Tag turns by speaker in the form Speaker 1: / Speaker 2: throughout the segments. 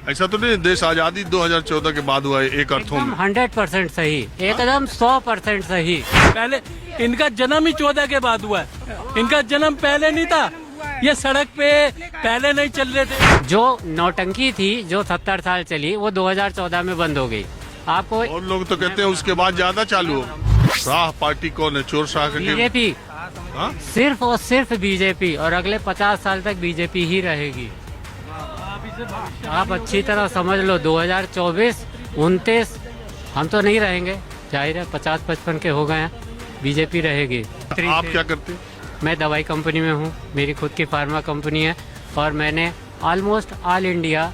Speaker 1: ऐसा तो नहीं देश आजादी 2014 के बाद हुआ है एक अर्थों में।
Speaker 2: 100% सही, एकदम 100% सही।
Speaker 3: पहले इनका जन्म ही 14 के बाद हुआ है, इनका जन्म पहले नहीं था। ये सड़क पे पहले नहीं चल रहे थे।
Speaker 2: जो नौटंकी थी जो 70 साल चली वो 2014 में बंद हो गई। आपको
Speaker 1: और लोग तो कहते हैं उसके बाद ज्यादा चालू हो। शाह पार्टी कौन है? चोर शाह का
Speaker 2: बीजेपी, सिर्फ और सिर्फ बीजेपी, और अगले 50 साल तक बीजेपी ही रहेगी। आप अच्छी तरह समझ लो, 2024, 29 हम तो नहीं रहेंगे, जाहिर है 50-55 के हो गए हैं, बीजेपी रहेगी।
Speaker 1: आप क्या करते हैं?
Speaker 2: मैं दवाई कंपनी में हूँ, मेरी खुद की फार्मा कंपनी है, और मैंने ऑलमोस्ट ऑल इंडिया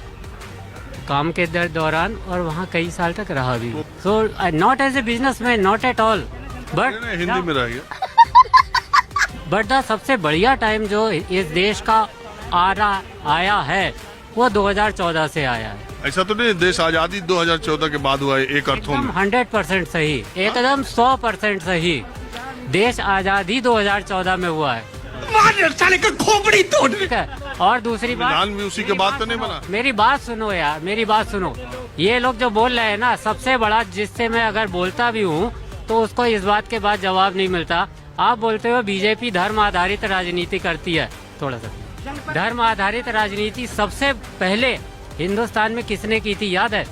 Speaker 2: काम के दौरान और वहाँ कई साल तक रहा भी। So not as a businessman, not at all, but
Speaker 1: Hindi में रहिए।
Speaker 2: बट द सबसे बढ़िया टाइम जो इस देश का आया है वो 2014 से आया है।
Speaker 1: ऐसा तो नहीं देश आजादी 2014 के बाद हुआ है एक अर्थों में।
Speaker 2: 100% सही, एकदम 100% सही। देश आजादी 2014 में हुआ है।
Speaker 3: साले का खोपड़ी तोड़।
Speaker 2: ठीक है, और दूसरी बात,
Speaker 1: संविधान भी उसी के बाद तो नहीं बना।
Speaker 2: मेरी बात सुनो यार, मेरी बात सुनो। ये लोग जो बोल रहे हैं ना, सबसे बड़ा जिससे मैं अगर बोलता भी हूँ तो उसको इस बात के बाद जवाब नहीं मिलता। आप बोलते हो बीजेपी धर्म आधारित राजनीति करती है। थोड़ा सा धर्म आधारित राजनीति सबसे पहले हिंदुस्तान में किसने की थी, याद है?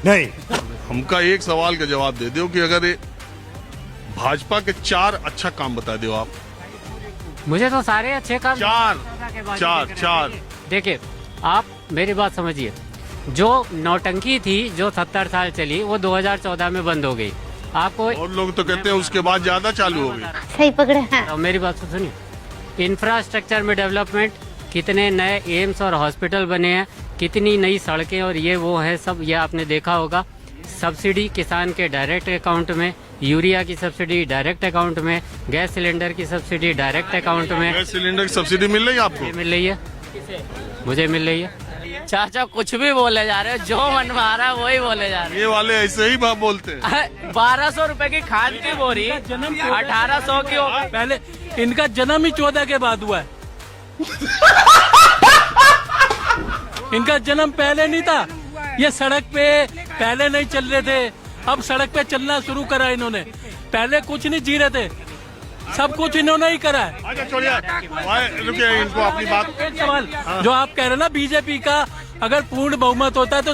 Speaker 1: नहीं। हमका एक सवाल का जवाब दे दो कि अगर भाजपा के 4 अच्छा काम बता दो आप।
Speaker 2: मुझे तो सारे अच्छे काम
Speaker 1: चार।
Speaker 2: देखिए, आप मेरी बात समझिए। जो नौटंकी थी जो 70 साल चली वो 2014 में बंद हो गई। आपको
Speaker 1: और लोग तो कहते हैं उसके बाद ज्यादा चालू हो गई।
Speaker 4: सही पकड़े हैं।
Speaker 2: तो मेरी बात तो सुनिए, इंफ्रास्ट्रक्चर में डेवलपमेंट, कितने नए एम्स और हॉस्पिटल बने हैं, कितनी नई सड़कें और ये वो है, सब ये आपने देखा होगा। सब्सिडी किसान के डायरेक्ट अकाउंट में, यूरिया की सब्सिडी डायरेक्ट अकाउंट में, गैस सिलेंडर की सब्सिडी डायरेक्ट अकाउंट में।
Speaker 1: गैस सिलेंडर की सब्सिडी मिल रही है आपको?
Speaker 2: मिल रही है, मुझे मिल रही है।
Speaker 5: चाचा कुछ भी बोले जा रहे हो, जो मन में आ रहा है वही बोले जा रहे
Speaker 1: ये वाले ऐसे ही बोलते हैं।
Speaker 5: हैं। 1200 रुपए की खाद की बोरी 1800 की हो गई।
Speaker 3: पहले इनका जन्म ही 14 के बाद हुआ है। इनका जन्म पहले नहीं था। ये सड़क पे पहले नहीं चल रहे थे, अब सड़क पे चलना शुरू करा इन्होंने। पहले कुछ नहीं जी रहे थे, सब कुछ इन्होंने ही करा है।
Speaker 1: अच्छा छोड़िए, रुकिए, इनको अपनी बात।
Speaker 3: एक सवाल जो आप कह रहे हैं ना, बीजेपी का अगर पूर्ण बहुमत होता है तो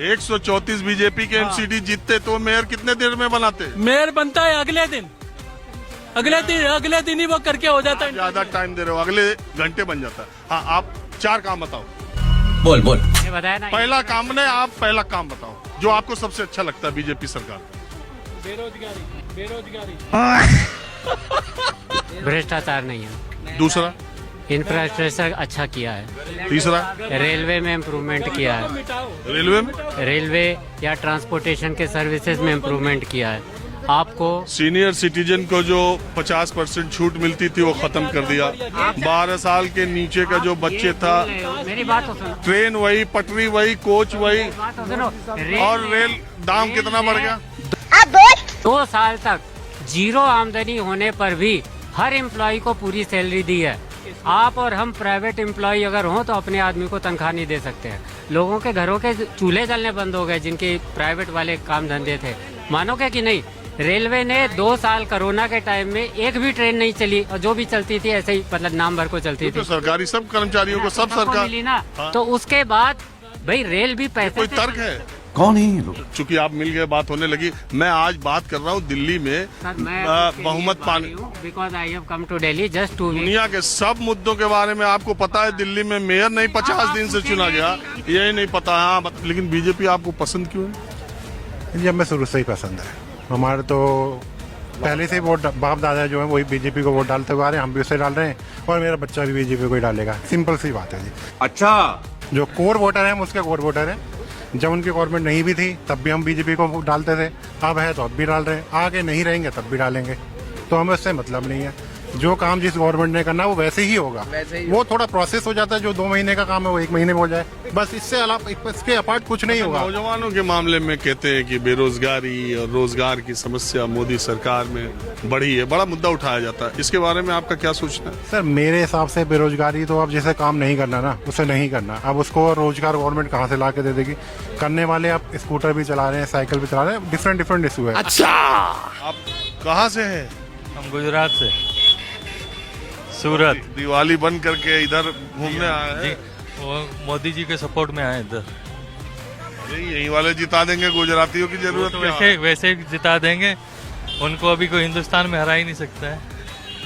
Speaker 1: 134 बीजेपी के एमसीडी जीतते तो मेयर कितने देर में बनाते?
Speaker 3: मेयर बनता है अगले दिन ही वो करके हो जाता है।
Speaker 1: ज्यादा टाइम दे रहे हो, अगले घंटे बन जाता है। हाँ, आप 4 काम बताओ।
Speaker 5: बोल
Speaker 2: ये बताया ना,
Speaker 1: पहला काम नहीं, आप पहला काम बताओ जो आपको सबसे अच्छा लगता है बीजेपी सरकार।
Speaker 3: बेरोजगारी
Speaker 2: भ्रष्टाचार नहीं है।
Speaker 1: दूसरा?
Speaker 2: इंफ्रास्ट्रक्चर अच्छा किया है।
Speaker 1: तीसरा?
Speaker 2: रेलवे में इम्प्रूवमेंट किया है।
Speaker 1: रेलवे में?
Speaker 2: रेलवे या ट्रांसपोर्टेशन के सर्विसेज में इम्प्रूवमेंट किया है। आपको
Speaker 1: सीनियर सिटीजन को जो 50% छूट मिलती थी वो खत्म कर दिया। 12 साल के नीचे का जो बच्चे था,
Speaker 2: मेरी बात तो सुनो,
Speaker 1: ट्रेन वही, पटरी वही, कोच वही,
Speaker 2: बात तो सुनो।
Speaker 1: और रेल दाम कितना बढ़ गया?
Speaker 2: 2 साल तक जीरो आमदनी होने पर भी हर एम्प्लॉय को पूरी सैलरी दी है। आप और हम प्राइवेट एम्प्लॉय अगर हों तो अपने आदमी को तनख्वाह नहीं दे सकते हैं। लोगों के घरों के चूल्हे जलने बंद हो गए जिनके प्राइवेट वाले काम धंधे थे। मानोगे कि नहीं, रेलवे ने 2 साल कोरोना के टाइम में एक भी ट्रेन नहीं चली, और जो भी चलती थी ऐसे ही मतलब नाम भर को चलती थी।
Speaker 1: तो सरकारी सब कर्मचारियों को सब सरकार
Speaker 2: मिली ना।
Speaker 1: हाँ।
Speaker 2: तो उसके बाद भाई रेल भी पैसे
Speaker 1: कोई तर्क है?
Speaker 6: कौन है ये लोग?
Speaker 1: चूंकि आप मिल गए, बात होने लगी। मैं आज बात कर रहा हूँ दिल्ली में बहुमत पाने।
Speaker 2: Because I have come to Delhi just 2 week.
Speaker 1: दुनिया के सब मुद्दों के बारे में आपको पता है। दिल्ली में मेयर नहीं 50 दिन से चुना गया, यही नहीं पता। हाँ, लेकिन बीजेपी आपको पसंद क्यों है?
Speaker 7: जी, हमें शुरू से ही पसंद है। हमारे तो पहले से वोट, बाप दादा जो है वही बीजेपी को वोट डालते हुए आ रहे हैं, हम भी उसे डाल रहे हैं, और मेरा बच्चा भी बीजेपी को ही डालेगा। सिंपल सी बात है जी।
Speaker 6: अच्छा,
Speaker 7: जो कोर वोटर है हम उसके कोर वोटर हैं। जब उनकी गवर्नमेंट नहीं भी थी तब भी हम बीजेपी को वोट डालते थे, अब है तो अब भी डाल रहे हैं, आगे नहीं रहेंगे तब भी डालेंगे, तो हमें उससे मतलब नहीं है। जो काम जिस गवर्नमेंट ने करना है वो वैसे ही होगा। वो थोड़ा प्रोसेस हो जाता है, जो 2 महीने का काम है वो 1 महीने में हो जाए, बस इससे अलावा इसके अपार्ट कुछ नहीं होगा।
Speaker 1: नौजवानों के मामले में कहते हैं कि बेरोजगारी और रोजगार की समस्या मोदी सरकार में बढ़ी है, बड़ा मुद्दा उठाया जाता है, इसके बारे में आपका क्या सोचना है?
Speaker 7: सर मेरे हिसाब से बेरोजगारी तो अब जैसे काम नहीं करना ना, उसे नहीं करना। अब उसको रोजगार गवर्नमेंट कहाँ से ला के दे देगी? करने वाले अब स्कूटर भी चला रहे हैं, साइकिल भी चला रहे हैं, डिफरेंट इशू है।
Speaker 1: अच्छा, आप कहाँ से हैं?
Speaker 4: हम गुजरात से, सूरत।
Speaker 1: दिवाली बंद करके इधर घूमने आए
Speaker 4: जी,
Speaker 1: हैं?
Speaker 4: वो मोदी जी के सपोर्ट में आए इधर।
Speaker 1: यही वाले जिता देंगे, गुजरातियों की जरूरत
Speaker 4: तो
Speaker 1: क्या?
Speaker 4: वैसे ही जिता देंगे उनको, अभी कोई हिंदुस्तान में हरा ही नहीं सकता है।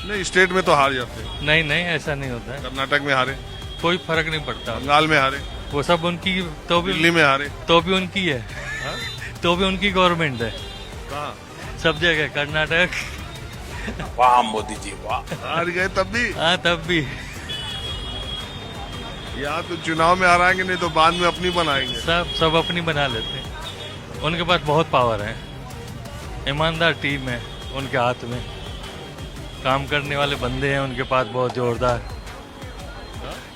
Speaker 1: नहीं, स्टेट में तो हार जाते हैं।
Speaker 4: नहीं ऐसा नहीं होता है,
Speaker 1: कर्नाटक में हारे,
Speaker 4: कोई फर्क नहीं पड़ता।
Speaker 1: बंगाल में हारे,
Speaker 4: वो सब उनकी, तो भी
Speaker 1: दिल्ली में हारे।
Speaker 4: उनकी है, तो भी उनकी गवर्नमेंट है
Speaker 1: कहाँ
Speaker 4: सब जगह, कर्नाटक।
Speaker 6: वाह मोदी जी वाह।
Speaker 1: हार गए तब भी?
Speaker 4: हाँ तब भी।
Speaker 1: या तो चुनाव में हराएंगे, नहीं तो बाद में अपनी बनाएंगे।
Speaker 4: सब अपनी बना लेते हैं, उनके पास बहुत पावर है, ईमानदार टीम है उनके हाथ में, काम करने वाले बंदे हैं उनके पास बहुत जोरदार,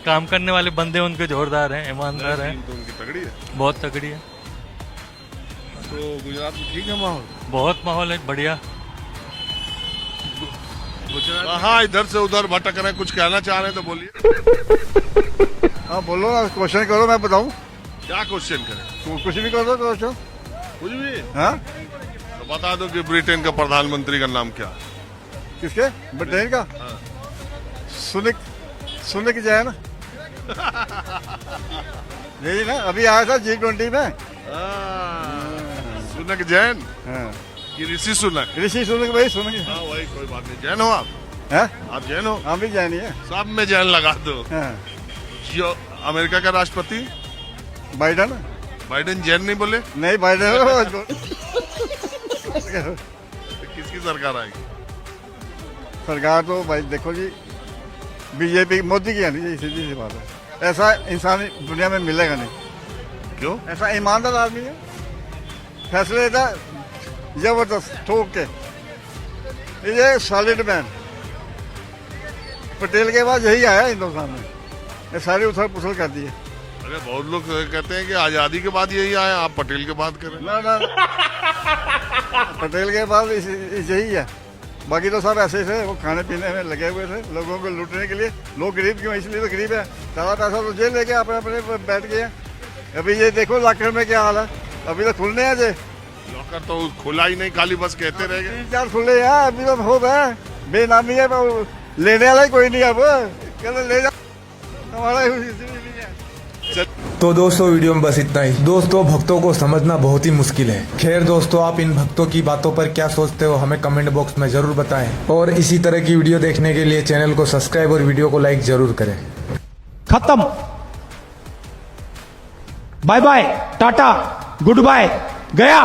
Speaker 4: काम करने वाले बंदे उनके जोरदार हैं, ईमानदार हैं,
Speaker 1: तो उनकी तगड़ी है।
Speaker 4: बहुत तगड़ी है।
Speaker 1: तो गुजरात में ठीक है माहौल?
Speaker 4: बहुत माहौल है बढ़िया।
Speaker 1: हाँ, इधर से उधर भटक रहे, कुछ कहना चाह रहे हैं तो बोलिए।
Speaker 8: हाँ बोलो, क्वेश्चन करो, मैं बताऊँ।
Speaker 1: क्या क्वेश्चन करें?
Speaker 8: कुछ भी करो क्वेश्चन।
Speaker 1: कुछ भी?
Speaker 8: हाँ,
Speaker 1: तो बता दो कि ब्रिटेन का प्रधानमंत्री का नाम क्या है?
Speaker 8: किसके? ब्रिटेन का? सुनिक जैन। यही ना, अभी आया था G20 में।
Speaker 1: सुनक जैन
Speaker 8: हाँ।
Speaker 1: कि ऋषि सुनक?
Speaker 8: ऋषि सुनिक, भाई सुनिक।
Speaker 1: हाँ वही, कोई बात नहीं। जैन हो आप?
Speaker 8: हैं?
Speaker 1: आप जैन हो?
Speaker 8: हम भी जैन ही है।
Speaker 1: सब में जैन लगा दो।
Speaker 8: हाँ।
Speaker 1: जो अमेरिका का राष्ट्रपति
Speaker 8: बाइडन?
Speaker 1: बाइडेन जैन नहीं बोले?
Speaker 8: नहीं, बाइडन।
Speaker 1: किसकी सरकार आएगी?
Speaker 8: सरकार तो भाई देखो जी, बीजेपी मोदी की आनी चाहिए, सीधी सी बात है। ऐसा इंसान दुनिया में मिलेगा नहीं।
Speaker 1: क्यों?
Speaker 8: ऐसा ईमानदार आदमी है, फैसले लेता जबरदस्त ठोक के। ये सॉलिड मैन। पटेल के बाद यही आया हिंदुस्तान में, ये सारी उथल पुथल कर दी है।
Speaker 1: अरे बहुत लोग कहते हैं कि आजादी के बाद यही आया, आप पटेल के बाद करें।
Speaker 8: ना पटेल के बाद यही है, बाकी तो सब ऐसे थे, वो खाने पीने में लगे हुए थे, लोगों को लूटने के लिए। लोग गरीब क्यों? इसलिए तो गरीब है, सारा पैसा तो जेल लेके अपने अपने बैठ गए। अभी ये देखो लॉकर में क्या हाल है, अभी तो खुलने हैं जे।
Speaker 1: लॉकर तो खुला ही नहीं, खाली बस कहते रह गए।
Speaker 8: 3-4 खुले हैं, अभी तो हो गए, बेनामी है, लेने वाला ही कोई नहीं। अब कहते ले जा, हमारा नहीं है।
Speaker 9: तो दोस्तों वीडियो में बस इतना ही। दोस्तों भक्तों को समझना बहुत ही मुश्किल है। खैर दोस्तों, आप इन भक्तों की बातों पर क्या सोचते हो हमें कमेंट बॉक्स में जरूर बताएं, और इसी तरह की वीडियो देखने के लिए चैनल को सब्सक्राइब और वीडियो को लाइक जरूर करें।
Speaker 10: खत्म, bye bye, tata, good bye, गया।